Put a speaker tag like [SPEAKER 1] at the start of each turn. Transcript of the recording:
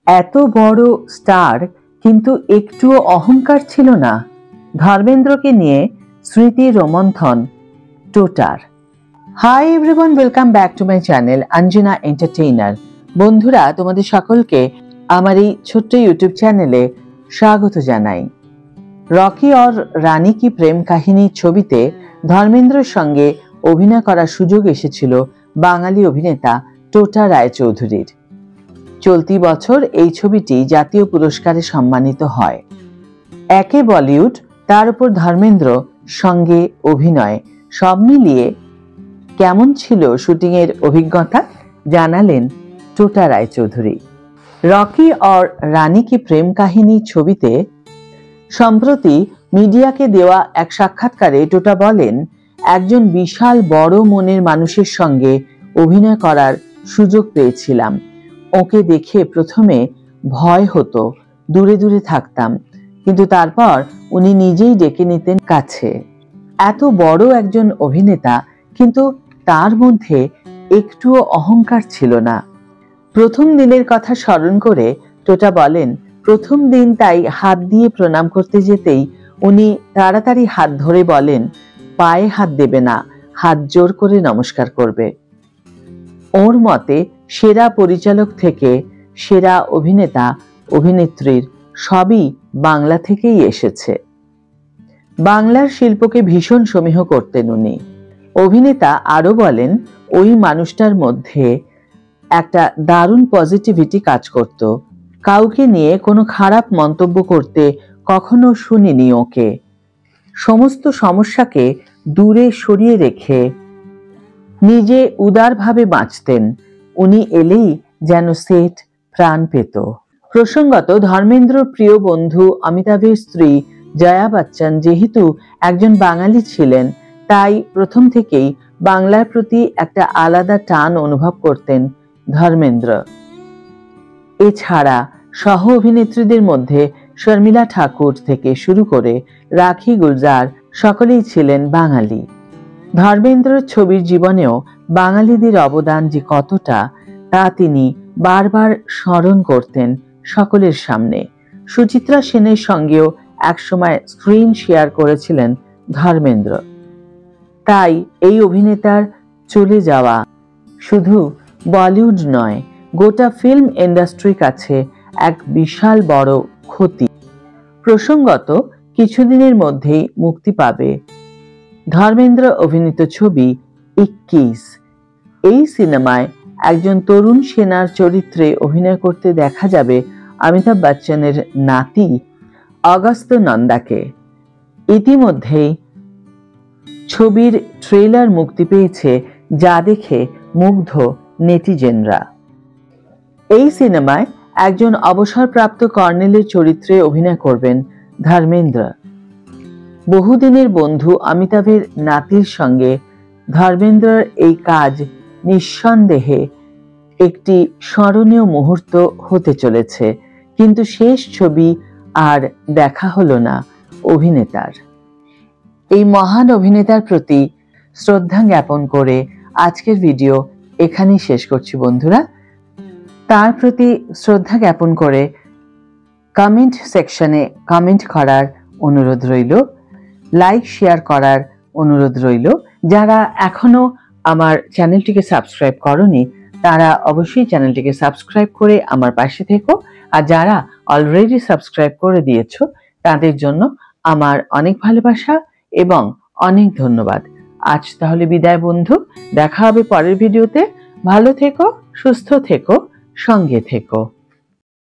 [SPEAKER 1] এত বড় স্টার কিন্তু একটুও অহংকার ছিল না। ধর্মেন্দ্রকে নিয়ে স্মৃতি রোমন্থন টোটার। Hi everyone, welcome back to my channel Anjana entertainer. বন্ধুরা, তোমাদের সকলকে আমার এই ছোট্ট ইউটিউব চ্যানেলে স্বাগত জানাই। রকি और রানী কি প্রেম কাহিনী ছবিতে ধর্মেন্দ্রের সঙ্গে অভিনয় করার সুযোগ এসেছিল বাঙালি অভিনেতা টোটা রায়চৌধুরীর। চলতি বছর এই ছবিটি জাতীয় পুরস্কারে সম্মানিত হয়। একে বলিউড, তার উপর ধর্মেন্দ্র সঙ্গে অভিনয়, সব মিলিয়ে কেমন ছিল শুটিংয়ের অভিজ্ঞতা জানালেন টোটা রায়চৌধুরী। রকি और রানী কি প্রেম কাহিনী ছবিতে সম্প্রতি মিডিয়াকে দেওয়া এক সাক্ষাৎকারে টোটা বলেন, একজন বিশাল বড় মনের মানুষের সঙ্গে অভিনয় করার সুযোগ পেয়েছিলাম। ওকে দেখে প্রথমে ভয় হতো, দূরে দূরে থাকতাম, কিন্তু তারপর উনি নিজেই ডেকে নিতেন কাছে। এত বড় একজন অভিনেতা, কিন্তু তার মধ্যে একটুও অহংকার ছিল না। প্রথম দিনের কথা স্মরণ করে টোটা বলেন, প্রথম দিন তাই হাত দিয়ে প্রণাম করতে যেতেই উনি তাড়াতাড়ি হাত ধরে বলেন, পায়ে হাত দেবে না, হাত জোর করে নমস্কার করবে। ওর মতে সেরা পরিচালক থেকে সেরা অভিনেতা অভিনেত্রীর সবই বাংলা থেকেই এসেছে। বাংলার শিল্পকে ভীষণ সমীহ করতেন উনি। অভিনেতা আরো বলেন, ওই মানুষটার মধ্যে একটা দারুণ পজিটিভিটি কাজ করত। কাউকে নিয়ে কোনো খারাপ মন্তব্য করতে কখনো শুনিনি ওকে। সমস্ত সমস্যাকে দূরে সরিয়ে রেখে নিজে উদারভাবে বাঁচতেন। উনি এলেই যেন সেট প্রাণ পেত। প্রসঙ্গত, ধর্মেন্দ্র প্রিয় বন্ধু অমিতাভের স্ত্রী জয়া বচ্চন যেহেতু একজন বাঙালি ছিলেন, তাই প্রথম থেকেই বাংলার প্রতি একটা আলাদা টান অনুভব করতেন ধর্মেন্দ্র। এছাড়া সহ অভিনেত্রীদের মধ্যে শর্মিলা ঠাকুর থেকে শুরু করে রাখি গুলজার সকলেই ছিলেন বাঙালি। ধর্মেন্দ্রর ছবির জীবনেও বাঙালিদের অবদান যে কতটা, তা তিনি বারবার স্মরণ করতেন সকলের সামনে। সুচিত্রা সেনের সঙ্গেও একসময় স্ক্রিন শেয়ার করেছিলেন ধর্মেন্দ্র। তাই এই অভিনেতার চলে যাওয়া শুধু বলিউড নয়, গোটা ফিল্ম ইন্ডাস্ট্রির কাছে এক বিশাল বড় ক্ষতি। প্রসঙ্গত, কিছুদিনের মধ্যেই মুক্তি পাবে ধর্মেন্দ্র অভিনীত ছবি 21। এই সিনেমায় একজন তরুণ সেনার চরিত্রে অভিনয় করতে দেখা যাবে অমিতাভ বচ্চনের নাতি অগস্ত্য নন্দাকে। ইতিমধ্যেই ছবির ট্রেলার মুক্তি পেয়েছে, যা দেখে মুগ্ধ নেটিজেনরা। এই সিনেমায় একজন অবসরপ্রাপ্ত কর্নেলের চরিত্রে অভিনয় করবেন ধর্মেন্দ্র। বহুদিনের বন্ধু অমিতাভের নাতির সঙ্গে ধর্মেন্দ্রর এই কাজ নিঃসন্দেহে একটি স্মরণীয় মুহূর্ত হতে চলেছে। কিন্তু শেষ ছবি আর দেখা হলো না অভিনেতার। এই মহান অভিনেতার প্রতি শ্রদ্ধা জ্ঞাপন করে আজকের ভিডিও এখানেই শেষ করছি বন্ধুরা। তার প্রতি শ্রদ্ধা জ্ঞাপন করে কমেন্ট সেকশনে কমেন্ট করার অনুরোধ রইল, লাইক শেয়ার করার অনুরোধ রইল। যারা এখনো আমার চ্যানেলটিকে সাবস্ক্রাইব করনি, তারা অবশ্যই চ্যানেলটিকে সাবস্ক্রাইব করে আমার পাশে থেকো। আর যারা অলরেডি সাবস্ক্রাইব করে দিয়েছো, তাদের জন্য আমার অনেক ভালোবাসা এবং অনেক ধন্যবাদ। আজ তাহলে বিদায় বন্ধু, দেখা হবে পরের ভিডিওতে। ভালো থেকো, সুস্থ থেকো, সঙ্গে থেকো।